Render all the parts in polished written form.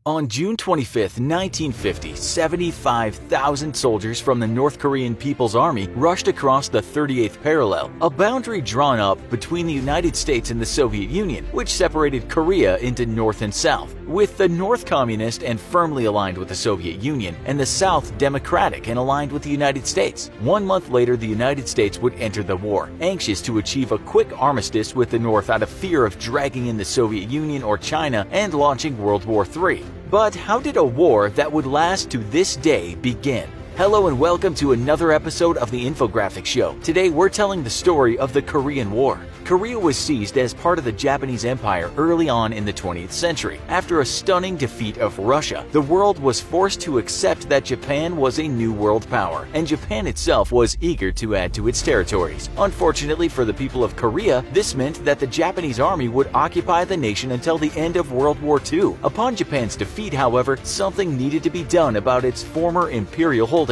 On June 25, 1950, 75,000 soldiers from the North Korean People's Army rushed across the 38th parallel, a boundary drawn up between the United States and the Soviet Union, which separated Korea into North and South, with the North communist and firmly aligned with the Soviet Union, and the South democratic and aligned with the United States. 1 month later, the United States would enter the war, anxious to achieve a quick armistice with the North out of fear of dragging in the Soviet Union or China and launching World War III. But how did a war that would last to this day begin? Hello and welcome to another episode of the Infographics Show. Today we're telling the story of the Korean War. Korea was seized as part of the Japanese Empire early on in the 20th century. After a stunning defeat of Russia, the world was forced to accept that Japan was a new world power, and Japan itself was eager to add to its territories. Unfortunately for the people of Korea, this meant that the Japanese army would occupy the nation until the end of World War II. Upon Japan's defeat, however, something needed to be done about its former imperial holdings.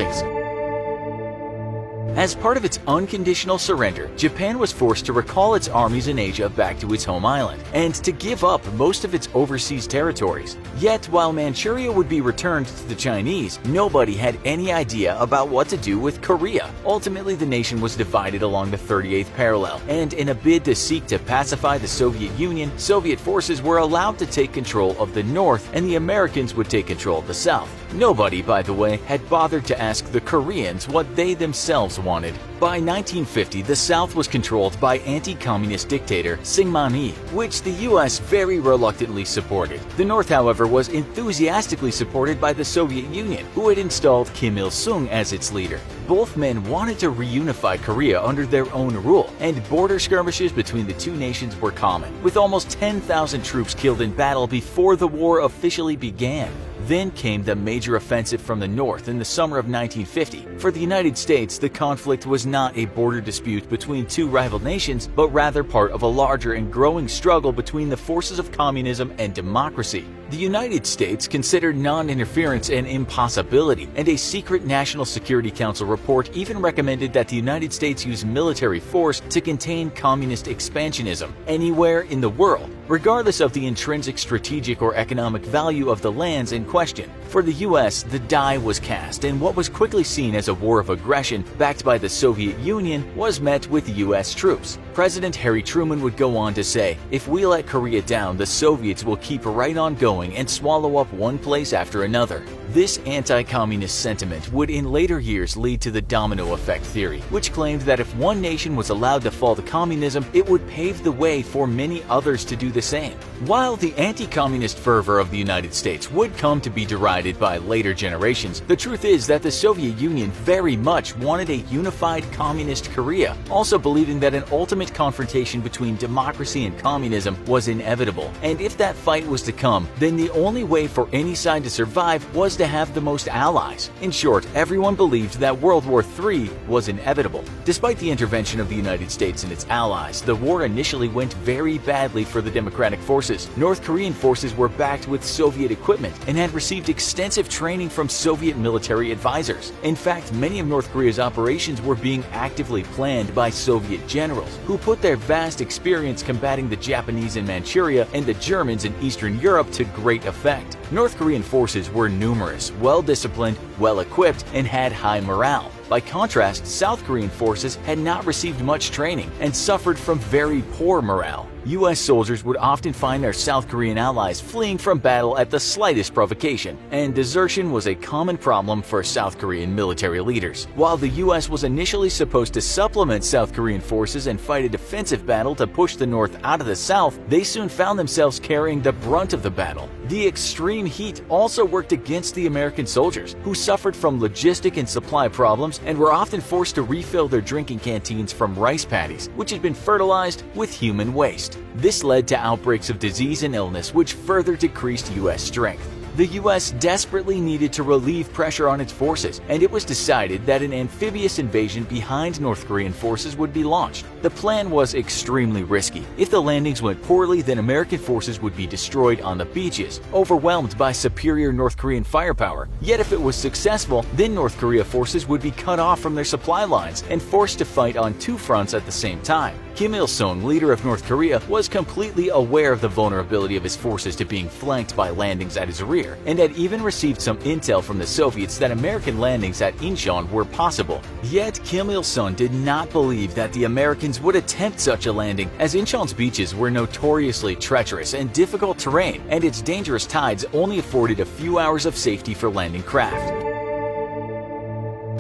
As part of its unconditional surrender, Japan was forced to recall its armies in Asia back to its home island, and to give up most of its overseas territories. Yet, while Manchuria would be returned to the Chinese, nobody had any idea about what to do with Korea. Ultimately, the nation was divided along the 38th parallel, and in a bid to seek to pacify the Soviet Union, Soviet forces were allowed to take control of the North, and the Americans would take control of the South. Nobody, by the way, had bothered to ask the Koreans what they themselves wanted. By 1950, the South was controlled by anti-communist dictator Syngman Rhee, which the US very reluctantly supported. The North, however, was enthusiastically supported by the Soviet Union, who had installed Kim Il-sung as its leader. Both men wanted to reunify Korea under their own rule, and border skirmishes between the two nations were common, with almost 10,000 troops killed in battle before the war officially began. Then came the major offensive from the North in the summer of 1950. For the United States, the conflict was not a border dispute between two rival nations, but rather part of a larger and growing struggle between the forces of communism and democracy. The United States considered non-interference an impossibility, and a secret National Security Council report even recommended that the United States use military force to contain communist expansionism anywhere in the world, regardless of the intrinsic strategic or economic value of the lands in question. For the US, the die was cast, and what was quickly seen as a war of aggression backed by the Soviet Union was met with US troops. President Harry Truman would go on to say, "If we let Korea down, the Soviets will keep right on going and swallow up one place after another." This anti-communist sentiment would in later years lead to the domino effect theory, which claimed that if one nation was allowed to fall to communism, it would pave the way for many others to do the same. While the anti-communist fervor of the United States would come to be derided by later generations, the truth is that the Soviet Union very much wanted a unified communist Korea, also believing that an ultimate confrontation between democracy and communism was inevitable. And if that fight was to come, then the only way for any side to survive was to have the most allies. In short, everyone believed that World War III was inevitable. Despite the intervention of the United States and its allies, the war initially went very badly for the democratic forces. North Korean forces were backed with Soviet equipment and had received extensive training from Soviet military advisors. In fact, many of North Korea's operations were being actively planned by Soviet generals, who put their vast experience combating the Japanese in Manchuria and the Germans in Eastern Europe to great effect. North Korean forces were numerous, well-disciplined, well-equipped, and had high morale. By contrast, South Korean forces had not received much training and suffered from very poor morale. US soldiers would often find their South Korean allies fleeing from battle at the slightest provocation, and desertion was a common problem for South Korean military leaders. While the US was initially supposed to supplement South Korean forces and fight a defensive battle to push the North out of the South, they soon found themselves carrying the brunt of the battle. The extreme heat also worked against the American soldiers, who suffered from logistic and supply problems and were often forced to refill their drinking canteens from rice paddies, which had been fertilized with human waste. This led to outbreaks of disease and illness, which further decreased US strength. The US desperately needed to relieve pressure on its forces, and it was decided that an amphibious invasion behind North Korean forces would be launched. The plan was extremely risky. If the landings went poorly, then American forces would be destroyed on the beaches, overwhelmed by superior North Korean firepower. Yet if it was successful, then North Korea forces would be cut off from their supply lines and forced to fight on two fronts at the same time. Kim Il-sung, leader of North Korea, was completely aware of the vulnerability of his forces to being flanked by landings at his rear, and had even received some intel from the Soviets that American landings at Incheon were possible. Yet Kim Il-sung did not believe that the Americans would attempt such a landing, as Incheon's beaches were notoriously treacherous and difficult terrain, and its dangerous tides only afforded a few hours of safety for landing craft.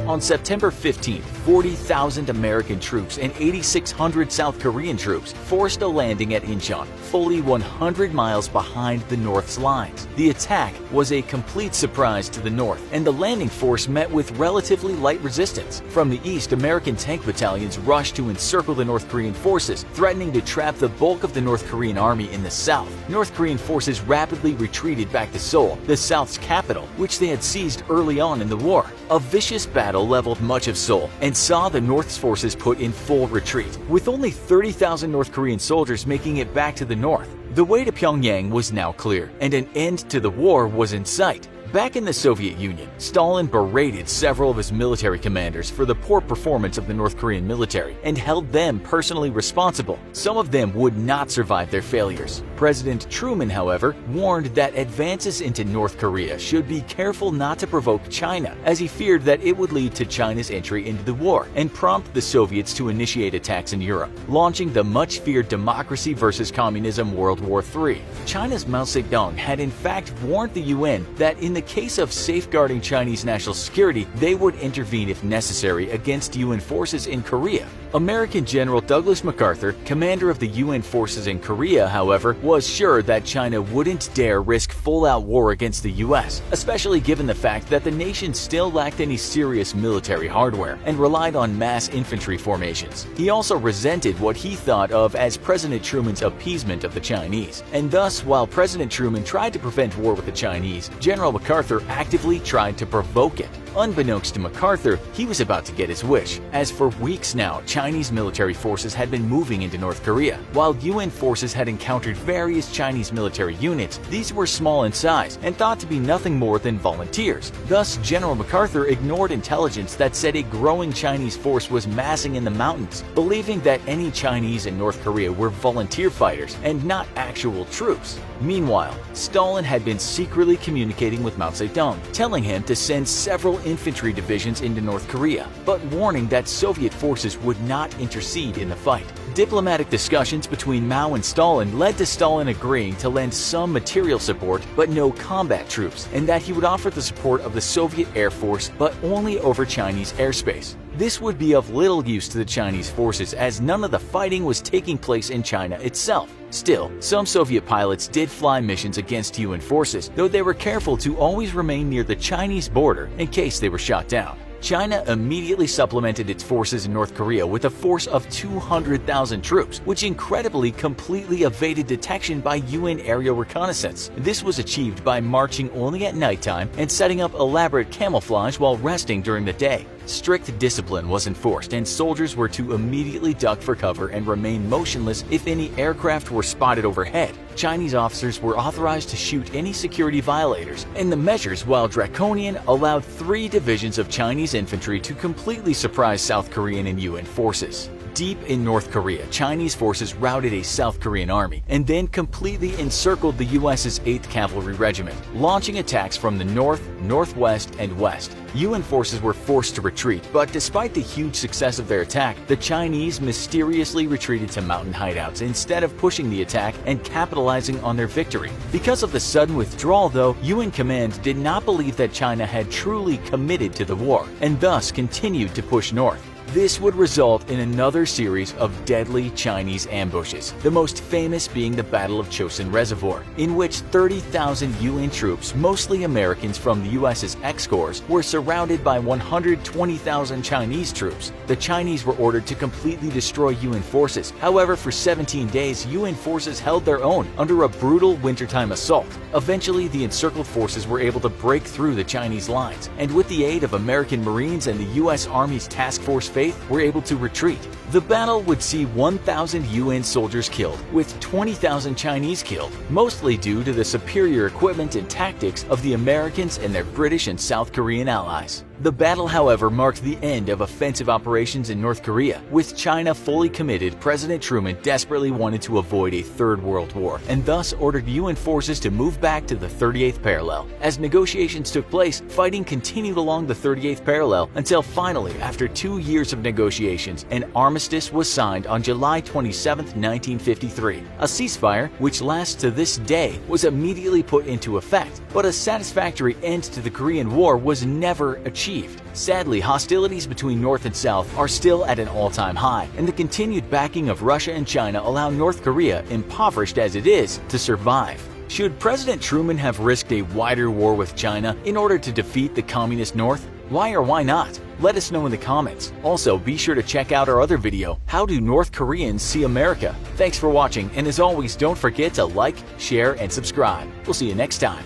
On September 15th, 40,000 American troops and 8,600 South Korean troops forced a landing at Incheon, fully 100 miles behind the North's lines. The attack was a complete surprise to the North, and the landing force met with relatively light resistance. From the east, American tank battalions rushed to encircle the North Korean forces, threatening to trap the bulk of the North Korean army in the south. North Korean forces rapidly retreated back to Seoul, the South's capital, which they had seized early on in the war. A vicious battle leveled much of Seoul and saw the North's forces put in full retreat, with only 30,000 North Korean soldiers making it back to the north. The way to Pyongyang was now clear, and an end to the war was in sight. Back in the Soviet Union, Stalin berated several of his military commanders for the poor performance of the North Korean military and held them personally responsible. Some of them would not survive their failures. President Truman, however, warned that advances into North Korea should be careful not to provoke China, as he feared that it would lead to China's entry into the war and prompt the Soviets to initiate attacks in Europe, launching the much-feared democracy versus communism World War III. China's Mao Zedong had in fact warned the UN that in the case of safeguarding Chinese national security, they would intervene if necessary against UN forces in Korea. American General Douglas MacArthur, commander of the UN forces in Korea, however, was sure that China wouldn't dare risk full-out war against the US, especially given the fact that the nation still lacked any serious military hardware and relied on mass infantry formations. He also resented what he thought of as President Truman's appeasement of the Chinese, and thus, while President Truman tried to prevent war with the Chinese, General MacArthur actively tried to provoke it. Unbeknownst to MacArthur, he was about to get his wish, as for weeks now, Chinese military forces had been moving into North Korea. While UN forces had encountered various Chinese military units, these were small in size and thought to be nothing more than volunteers. Thus, General MacArthur ignored intelligence that said a growing Chinese force was massing in the mountains, believing that any Chinese in North Korea were volunteer fighters and not actual troops. Meanwhile, Stalin had been secretly communicating with Mao Zedong, telling him to send several infantry divisions into North Korea, but warning that Soviet forces would not intercede in the fight. Diplomatic discussions between Mao and Stalin led to Stalin agreeing to lend some material support but no combat troops, and that he would offer the support of the Soviet Air Force but only over Chinese airspace. This would be of little use to the Chinese forces, as none of the fighting was taking place in China itself. Still, some Soviet pilots did fly missions against UN forces, though they were careful to always remain near the Chinese border in case they were shot down. China immediately supplemented its forces in North Korea with a force of 200,000 troops, which incredibly completely evaded detection by UN aerial reconnaissance. This was achieved by marching only at nighttime and setting up elaborate camouflage while resting during the day. Strict discipline was enforced, and soldiers were to immediately duck for cover and remain motionless if any aircraft were spotted overhead. Chinese officers were authorized to shoot any security violators, and the measures, while draconian, allowed 3 divisions of Chinese infantry to completely surprise South Korean and UN forces. Deep in North Korea, Chinese forces routed a South Korean army and then completely encircled the US's 8th Cavalry Regiment, launching attacks from the north, northwest, and west. UN forces were forced to retreat, but despite the huge success of their attack, the Chinese mysteriously retreated to mountain hideouts instead of pushing the attack and capitalizing on their victory. Because of the sudden withdrawal, though, UN command did not believe that China had truly committed to the war, and thus continued to push north. This would result in another series of deadly Chinese ambushes, the most famous being the Battle of Chosin Reservoir, in which 30,000 UN troops, mostly Americans from the US's X-Corps, were surrounded by 120,000 Chinese troops. The Chinese were ordered to completely destroy UN forces. However, for 17 days, UN forces held their own under a brutal wintertime assault. Eventually, the encircled forces were able to break through the Chinese lines, and with the aid of American Marines and the US Army's Task Force faith were able to retreat. The battle would see 1,000 UN soldiers killed, with 20,000 Chinese killed, mostly due to the superior equipment and tactics of the Americans and their British and South Korean allies. The battle, however, marked the end of offensive operations in North Korea. With China fully committed, President Truman desperately wanted to avoid a third world war, and thus ordered UN forces to move back to the 38th parallel. As negotiations took place, fighting continued along the 38th parallel until finally, after 2 years of negotiations, an armistice was signed on July 27, 1953. A ceasefire, which lasts to this day, was immediately put into effect, but a satisfactory end to the Korean War was never achieved. Sadly, hostilities between North and South are still at an all-time high, and the continued backing of Russia and China allow North Korea, impoverished as it is, to survive. Should President Truman have risked a wider war with China in order to defeat the Communist North? Why or why not? Let us know in the comments. Also, be sure to check out our other video, How Do North Koreans See America? Thanks for watching, and as always, don't forget to like, share, and subscribe. We'll see you next time.